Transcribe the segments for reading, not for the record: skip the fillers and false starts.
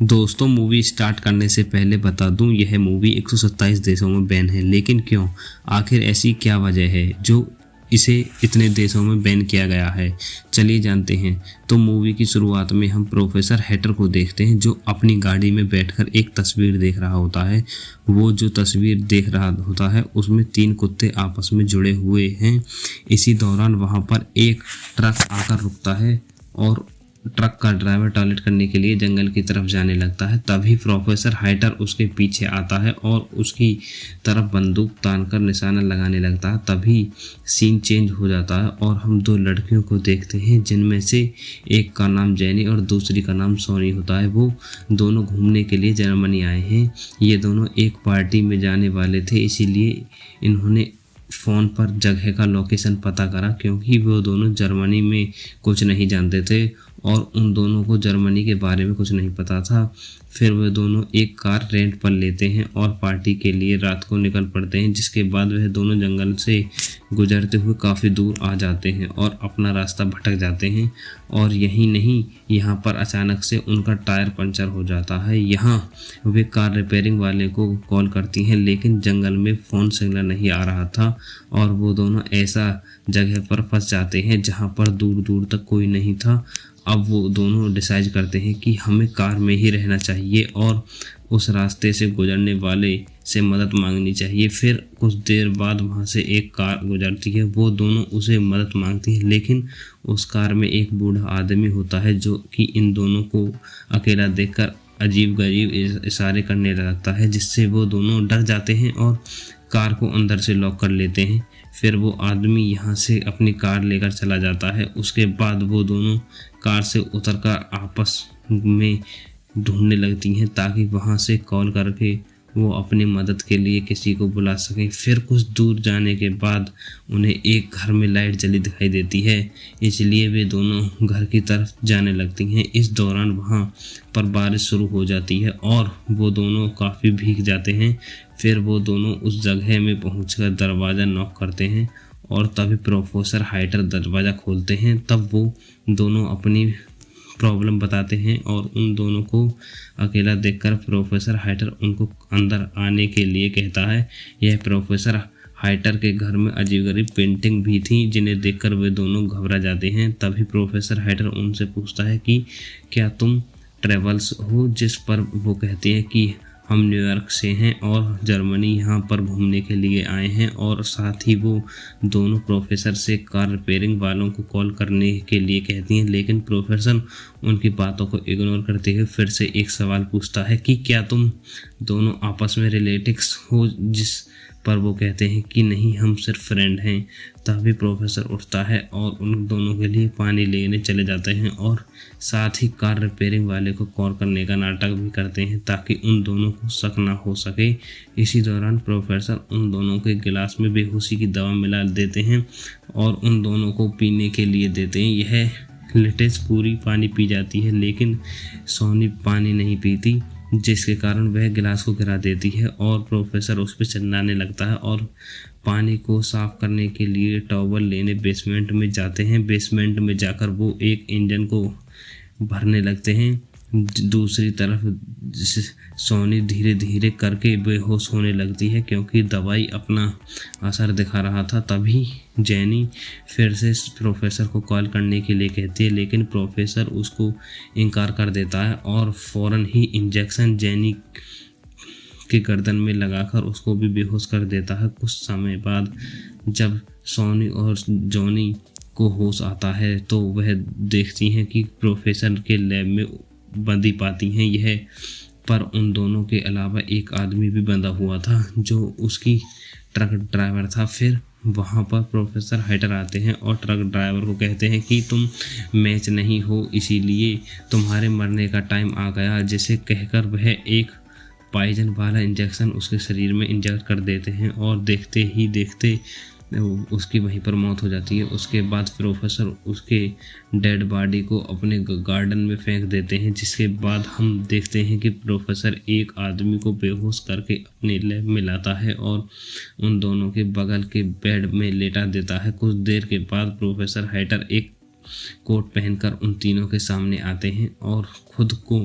दोस्तों, movie start करने से पहले बता दूं, यह मूवी 127 देशों में बैन है। लेकिन क्यों? आखिर ऐसी क्या वजह है जो इसे इतने देशों में बैन किया गया है? चलिए जानते हैं। तो मूवी की शुरुआत में हम प्रोफेसर हैटर को देखते हैं, जो अपनी गाड़ी में बैठकर एक तस्वीर देख रहा होता है। वो जो तस्वीर देख रहा होता है उसमें 3 कुत्ते आपस में जुड़े हुए हैं। इसी दौरान वहाँ पर एक ट्रक आकर रुकता है और ट्रक का ड्राइवर टॉयलेट करने के लिए जंगल की तरफ जाने लगता है। तभी प्रोफेसर हाइटर उसके पीछे आता है और उसकी तरफ बंदूक तानकर निशाना लगाने लगता है। तभी सीन चेंज हो जाता है और हम 2 लड़कियों को देखते हैं, जिनमें से एक का नाम जेनी और दूसरी का नाम सोनी होता है। वो दोनों घूमने के लिए जर्मनी आए हैं। ये दोनों एक पार्टी में जाने वाले थे, इसीलिए इन्होंने फ़ोन पर जगह का लोकेशन पता करा, क्योंकि वो दोनों जर्मनी में कुछ नहीं जानते थे और उन दोनों को जर्मनी के बारे में कुछ नहीं पता था। फिर वे दोनों एक कार रेंट पर लेते हैं और पार्टी के लिए रात को निकल पड़ते हैं, जिसके बाद वह दोनों जंगल से गुजरते हुए काफ़ी दूर आ जाते हैं और अपना रास्ता भटक जाते हैं। और यही नहीं, यहाँ पर अचानक से उनका टायर पंचर हो जाता है। यहाँ वे कार रिपेयरिंग वाले को कॉल करती हैं, लेकिन जंगल में फ़ोन सिग्नल नहीं आ रहा था और वो दोनों ऐसा जगह पर फंस जाते हैं जहाँ पर दूर दूर तक कोई नहीं था। अब वो दोनों डिसाइड करते हैं कि हमें कार में ही रहना चाहिए और उस रास्ते से गुजरने वाले से मदद मांगनी चाहिए। फिर कुछ देर बाद वहाँ से एक कार गुजरती है। वो दोनों उसे मदद मांगती हैं, लेकिन उस कार में एक बूढ़ा आदमी होता है, जो कि इन दोनों को अकेला देखकर अजीब गरीब इशारे करने लगता है, जिससे वो दोनों डर जाते हैं और कार को अंदर से लॉक कर लेते हैं। फिर वो आदमी यहाँ से अपनी कार लेकर चला जाता है। उसके बाद वो दोनों कार से उतरकर आपस में ढूंढने लगती हैं, ताकि वहाँ से कॉल करके वो अपनी मदद के लिए किसी को बुला सकें। फिर कुछ दूर जाने के बाद उन्हें एक घर में लाइट जली दिखाई देती है, इसलिए वे दोनों घर की तरफ जाने लगती हैं। इस दौरान वहाँ पर बारिश शुरू हो जाती है और वो दोनों काफ़ी भीग जाते हैं। फिर वो दोनों उस जगह में पहुंचकर दरवाज़ा नॉक करते हैं और तभी प्रोफेसर हाइटर दरवाज़ा खोलते हैं। तब वो दोनों अपनी प्रॉब्लम बताते हैं और उन दोनों को अकेला देखकर प्रोफेसर हाइटर उनको अंदर आने के लिए कहता है। यह प्रोफेसर हाइटर के घर में अजीबगरीब पेंटिंग भी थी, जिन्हें देखकर वे दोनों घबरा जाते हैं। तभी प्रोफेसर हाइटर उनसे पूछता है कि क्या तुम ट्रेवल्स हो, जिस पर वो कहते हैं कि हम न्यूयॉर्क से हैं और जर्मनी यहाँ पर घूमने के लिए आए हैं। और साथ ही वो दोनों प्रोफेसर से कार रिपेयरिंग वालों को कॉल करने के लिए कहती हैं, लेकिन प्रोफेसर उनकी बातों को इग्नोर करते हुए फिर से एक सवाल पूछता है कि क्या तुम दोनों आपस में रिलेटिव्स हो, जिस पर वो कहते हैं कि नहीं, हम सिर्फ फ्रेंड हैं। तभी प्रोफेसर उठता है और उन दोनों के लिए पानी लेने चले जाते हैं और साथ ही कार रिपेयरिंग वाले को कॉल करने का नाटक भी करते हैं, ताकि उन दोनों को शक ना हो सके। इसी दौरान प्रोफेसर उन दोनों के गिलास में बेहोशी की दवा मिला देते हैं और उन दोनों को पीने के लिए देते हैं। यह लिटिस पूरी पानी पी जाती है, लेकिन सोनी पानी नहीं पीती, जिसके कारण वह गिलास को गिरा देती है और प्रोफेसर उस पर चिल्लाने लगता है और पानी को साफ करने के लिए टॉवल लेने बेसमेंट में जाते हैं। बेसमेंट में जाकर वो एक इंजन को भरने लगते हैं। दूसरी तरफ सोनी धीरे धीरे करके बेहोश होने लगती है, क्योंकि दवाई अपना असर दिखा रहा था। तभी जेनी फिर से प्रोफेसर को कॉल करने के लिए कहती है, लेकिन प्रोफेसर उसको इनकार कर देता है और फ़ौरन ही इंजेक्शन जेनी के गर्दन में लगाकर उसको भी बेहोश कर देता है। कुछ समय बाद जब सोनी और जॉनी को होश आता है तो वह देखती हैं कि प्रोफेसर के लैब में बंदी पाती हैं यह, पर उन दोनों के अलावा एक आदमी भी बंधा हुआ था, जो उसकी ट्रक ड्राइवर था। फिर वहाँ पर प्रोफेसर हाइटर आते हैं और ट्रक ड्राइवर को कहते हैं कि तुम मैच नहीं हो, इसीलिए तुम्हारे मरने का टाइम आ गया। जिसे कहकर वह एक पॉइजन वाला इंजेक्शन उसके शरीर में इंजेक्ट कर देते हैं और देखते ही देखते उसकी वहीं पर मौत हो जाती है। उसके बाद प्रोफेसर उसके डेड बॉडी को अपने गार्डन में फेंक देते हैं, जिसके बाद हम देखते हैं कि प्रोफेसर एक आदमी को बेहोश करके अपने लैब में लाता है और उन दोनों के बगल के बेड में लेटा देता है। कुछ देर के बाद प्रोफेसर हाइटर एक कोट पहनकर उन तीनों के सामने आते हैं और खुद को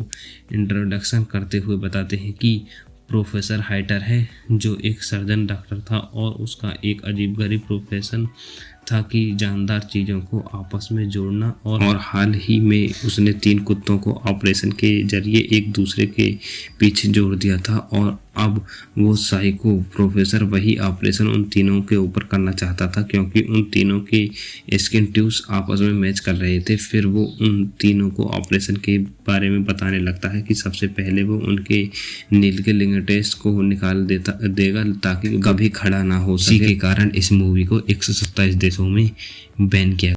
इंट्रोडक्शन करते हुए बताते हैं कि प्रोफेसर हाइटर है, जो एक सर्जन डॉक्टर था और उसका एक अजीबगरीब प्रोफेशन था कि जानदार चीज़ों को आपस में जोड़ना, और हाल ही में उसने 3 कुत्तों को ऑपरेशन के जरिए एक दूसरे के पीछे जोड़ दिया था और अब वो साइको प्रोफेसर वही ऑपरेशन उन तीनों के ऊपर करना चाहता था, क्योंकि उन तीनों के स्किन ट्यूब्स आपस में मैच कर रहे थे। फिर वो उन तीनों को ऑपरेशन के बारे में बताने लगता है कि सबसे पहले वो उनके नील के लिंग टेस्ट को निकाल देगा ताकि कभी खड़ा ना हो सके। इसी के कारण इस मूवी को 127 देशों में बैन किया।